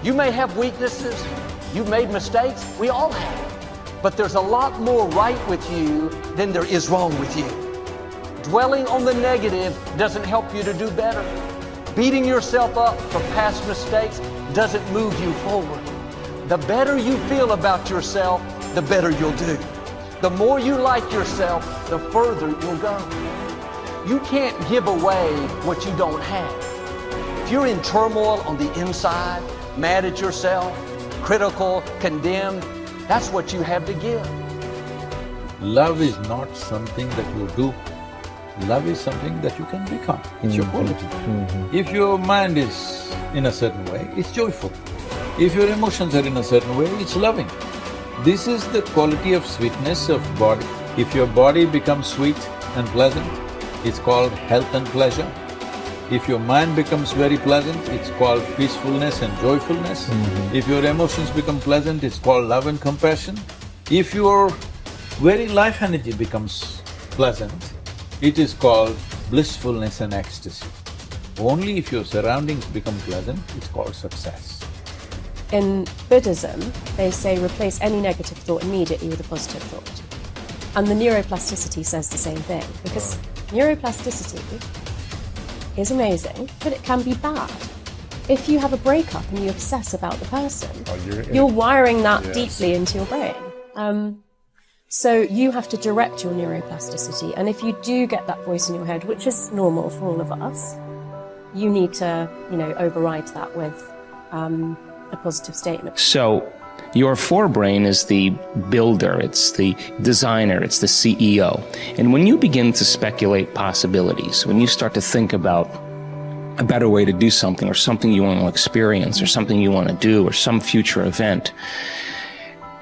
You may have weaknesses, you've made mistakes, we all have. But there's a lot more right with you than there is wrong with you. Dwelling on the negative doesn't help you to do better. Beating yourself up for past mistakes doesn't move you forward. The better you feel about yourself, the better you'll do. The more you like yourself, the further you'll go. You can't give away what you don't have. If you're in turmoil on the inside, mad at yourself, critical, condemned, that's what you have to give. Love is not something that you do. Love is something that you can become. It's your quality. If your mind is in a certain way, it's joyful. If your emotions are in a certain way, it's loving. This is the quality of sweetness of body. If your body becomes sweet and pleasant, it's called health and pleasure. If your mind becomes very pleasant, it's called peacefulness and joyfulness. If your emotions become pleasant, it's called love and compassion. If your very life energy becomes pleasant, it is called blissfulness and ecstasy. Only if your surroundings become pleasant, it's called success. In Buddhism, they say replace any negative thought immediately with a positive thought. And the neuroplasticity says the same thing, because neuroplasticity is amazing, but it can be bad. If you have a breakup and you obsess about the person, you're wiring that deeply into your brain. So you have to direct your neuroplasticity, and if you do get that voice in your head, which is normal for all of us, you need to, override that with a positive statement. So your forebrain is the builder, it's the designer, it's the CEO. And when you begin to speculate possibilities, when you start to think about a better way to do something, or something you want to experience, or something you want to do, or some future event,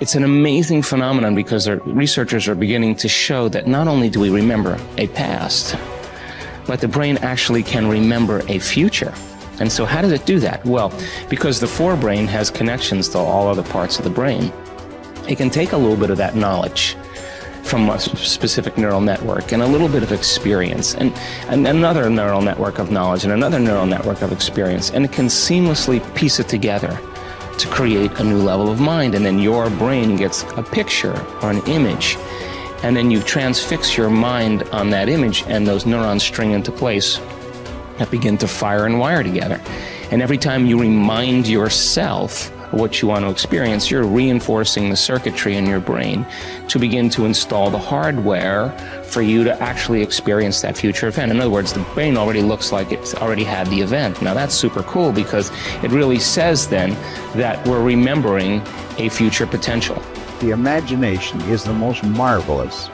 it's an amazing phenomenon, because researchers are beginning to show that not only do we remember a past, but the brain actually can remember a future. And so how does it do that? Well, because the forebrain has connections to all other parts of the brain, it can take a little bit of that knowledge from a specific neural network and a little bit of experience and another neural network of knowledge and another neural network of experience, and it can seamlessly piece it together to create a new level of mind. And then your brain gets a picture or an image, and then you transfix your mind on that image, and those neurons string into place that begin to fire and wire together. And every time you remind yourself of what you want to experience, you're reinforcing the circuitry in your brain to begin to install the hardware for you to actually experience that future event. In other words, the brain already looks like it's already had the event. Now that's super cool, because it really says then that we're remembering a future potential. The imagination is the most marvelous,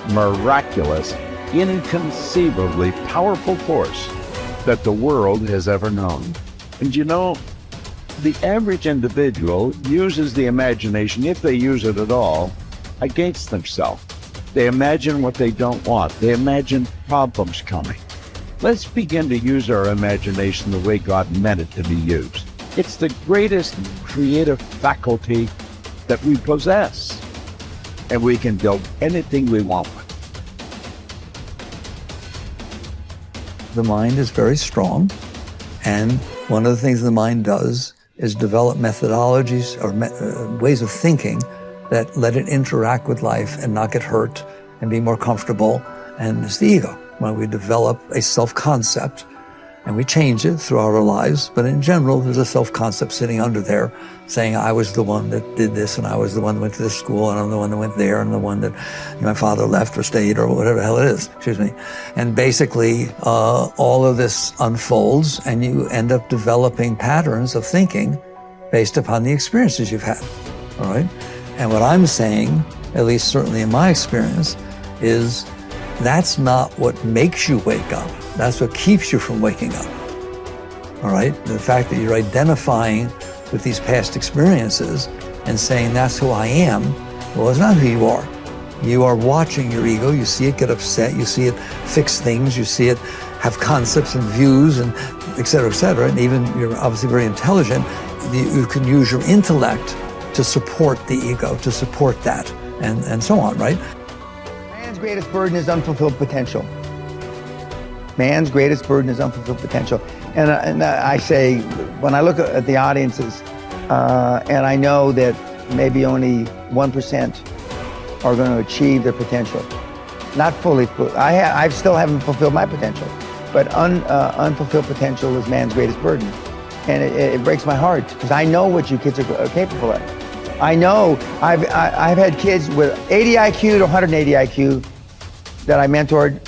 miraculous, inconceivably powerful force that the world has ever known. And the average individual uses the imagination, if they use it at all, against themselves. They imagine what they don't want. They imagine problems coming. Let's begin to use our imagination the way God meant it to be used. It's the greatest creative faculty that we possess, and we can build anything we want with. The mind is very strong, and one of the things the mind does is develop methodologies or ways of thinking that let it interact with life and not get hurt and be more comfortable. And it's the ego. When we develop a self-concept, and we change it throughout our lives, but in general, there's a self-concept sitting under there saying, I was the one that did this, and I was the one that went to this school, and I'm the one that went there, and the one that my father left or stayed, or whatever the hell it is, And basically, all of this unfolds, and you end up developing patterns of thinking based upon the experiences you've had, all right? And what I'm saying, at least certainly in my experience, is that's not what makes you wake up. That's what keeps you from waking up, all right? The fact that you're identifying with these past experiences and saying that's who I am, well, it's not who you are. You are watching your ego, you see it get upset, you see it fix things, you see it have concepts and views and et cetera, and even you're obviously very intelligent, you can use your intellect to support the ego, to support that, and so on, right? Man's greatest burden is unfulfilled potential. Man's greatest burden is unfulfilled potential. And I say, when I look at the audiences, And I know that maybe only 1% are going to achieve their potential. Not fully. I still haven't fulfilled my potential, but unfulfilled potential is man's greatest burden. And it breaks my heart because I know what you kids are capable of. I know I've had kids with 80 IQ to 180 IQ that I mentored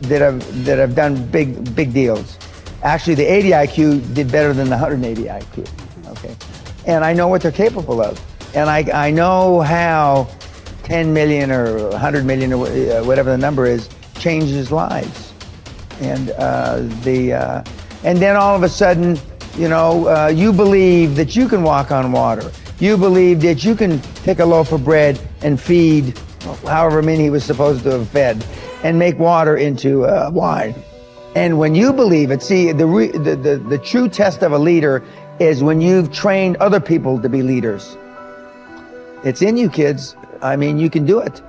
that have done big deals. Actually, the 80 IQ did better than the 180 IQ. Okay, and I know what they're capable of, and I know how 10 million or 100 million or whatever the number is changes lives, and then all of a sudden, you know, you believe that you can walk on water. You believe that you can take a loaf of bread and feed however many he was supposed to have fed, and make water into wine. And when you believe it, see, the true test of a leader is when you've trained other people to be leaders. It's in you, kids. I mean, you can do it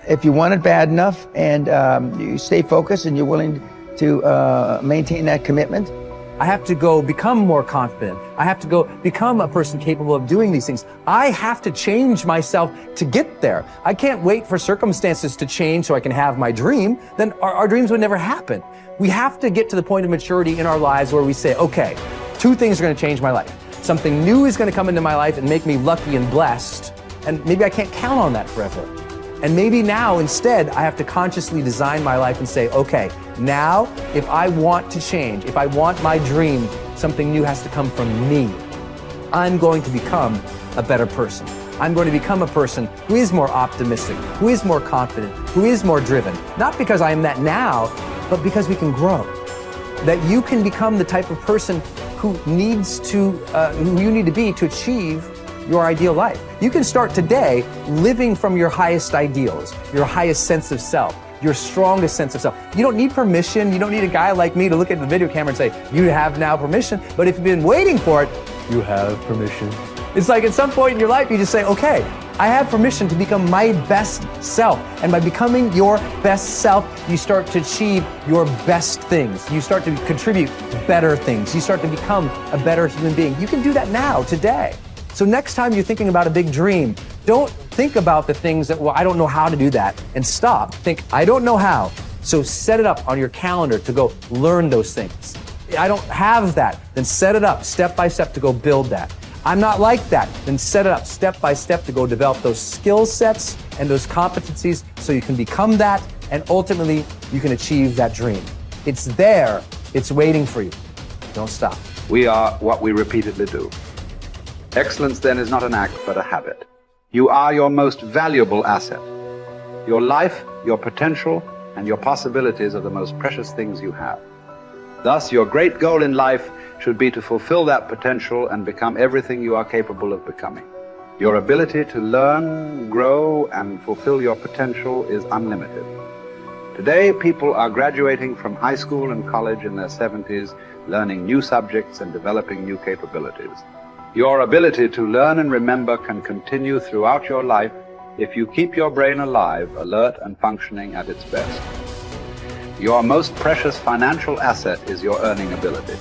if you want it bad enough, and you stay focused and you're willing to maintain that commitment. I have to go become more confident. I have to go become a person capable of doing these things. I have to change myself to get there. I can't wait for circumstances to change so I can have my dream. Then our dreams would never happen. We have to get to the point of maturity in our lives where we say, okay, 2 things are going to change my life. Something new is going to come into my life and make me lucky and blessed. And maybe I can't count on that forever. And maybe now instead I have to consciously design my life and say, okay, now if I want to change, if I want my dream, something new has to come from me. I'm going to become a better person. I'm going to become a person who is more optimistic, who is more confident, who is more driven. Not because I am that now, but because we can grow. That you can become the type of person who you need to be to achieve your ideal life. You can start today living from your highest ideals, your highest sense of self, your strongest sense of self. You don't need permission. You don't need a guy like me to look at the video camera and say, you have now permission. But if you've been waiting for it, you have permission. It's like at some point in your life, you just say, okay, I have permission to become my best self. And by becoming your best self, you start to achieve your best things. You start to contribute better things. You start to become a better human being. You can do that now, today. So next time you're thinking about a big dream, don't think about the things that, well, I don't know how to do that, and stop. Think, I don't know how. So set it up on your calendar to go learn those things. I don't have that. Then set it up step by step to go build that. I'm not like that. Then set it up step by step to go develop those skill sets and those competencies so you can become that, and ultimately you can achieve that dream. It's there. It's waiting for you. Don't stop. We are what we repeatedly do. Excellence then is not an act, but a habit. You are your most valuable asset. Your life, your potential, and your possibilities are the most precious things you have. Thus, your great goal in life should be to fulfill that potential and become everything you are capable of becoming. Your ability to learn, grow, and fulfill your potential is unlimited. Today, people are graduating from high school and college in their 70s, learning new subjects and developing new capabilities. Your ability to learn and remember can continue throughout your life if you keep your brain alive, alert, and functioning at its best. Your most precious financial asset is your earning ability.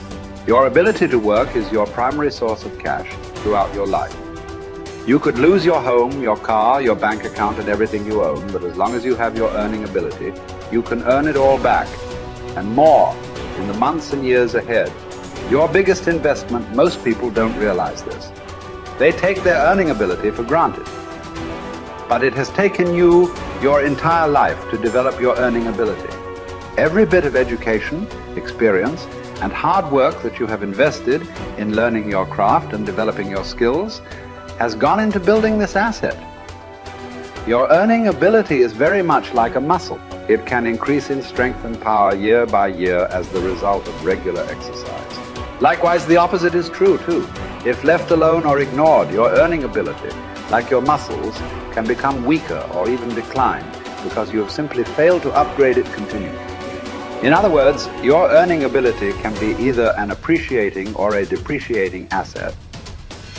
Your ability to work is your primary source of cash throughout your life. You could lose your home, your car, your bank account, and everything you own, but as long as you have your earning ability, you can earn it all back, and more, in the months and years ahead. Your biggest investment, most people don't realize this. They take their earning ability for granted. But it has taken you your entire life to develop your earning ability. Every bit of education, experience, and hard work that you have invested in learning your craft and developing your skills has gone into building this asset. Your earning ability is very much like a muscle. It can increase in strength and power year by year as the result of regular exercise. Likewise, the opposite is true too. If left alone or ignored, your earning ability, like your muscles, can become weaker or even decline because you have simply failed to upgrade it continually. In other words, your earning ability can be either an appreciating or a depreciating asset.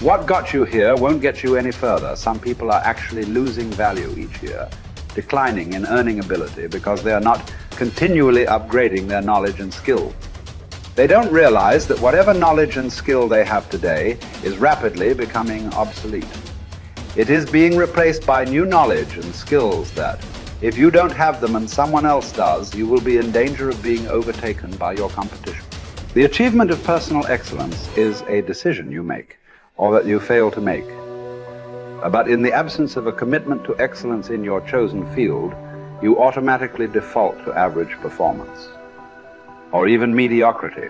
What got you here won't get you any further. Some people are actually losing value each year, declining in earning ability because they are not continually upgrading their knowledge and skill. They don't realize that whatever knowledge and skill they have today is rapidly becoming obsolete. It is being replaced by new knowledge and skills that, if you don't have them and someone else does, you will be in danger of being overtaken by your competition. The achievement of personal excellence is a decision you make, or that you fail to make. But in the absence of a commitment to excellence in your chosen field, you automatically default to average performance, or even mediocrity.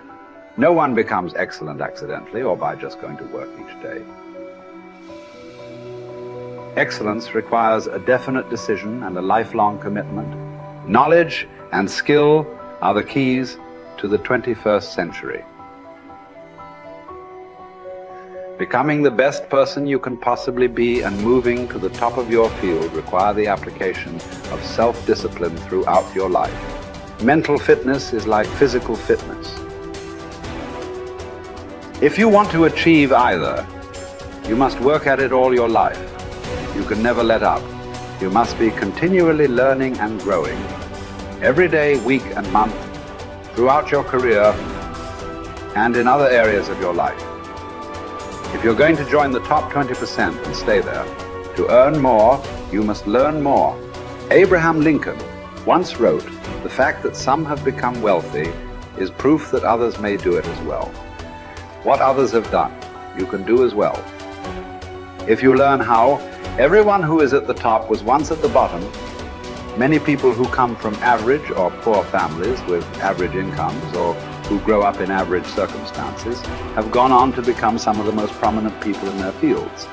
No one becomes excellent accidentally or by just going to work each day. Excellence requires a definite decision and a lifelong commitment. Knowledge and skill are the keys to the 21st century. Becoming the best person you can possibly be and moving to the top of your field require the application of self-discipline throughout your life. Mental fitness is like physical fitness. If you want to achieve either, you must work at it all your life. You can never let up. You must be continually learning and growing, every day, week and month, throughout your career and in other areas of your life. If you're going to join the top 20% and stay there, to earn more, you must learn more. Abraham Lincoln once wrote, "The fact that some have become wealthy is proof that others may do it as well." What others have done, you can do as well. If you learn how, everyone who is at the top was once at the bottom. Many people who come from average or poor families with average incomes or who grow up in average circumstances have gone on to become some of the most prominent people in their fields.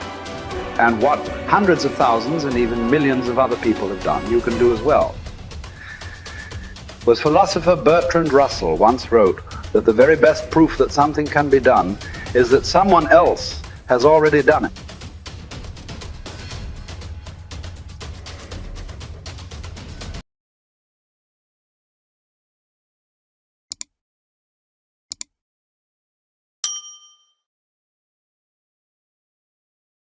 And what hundreds of thousands and even millions of other people have done, you can do as well. Was philosopher Bertrand Russell once wrote that the very best proof that something can be done is that someone else has already done it.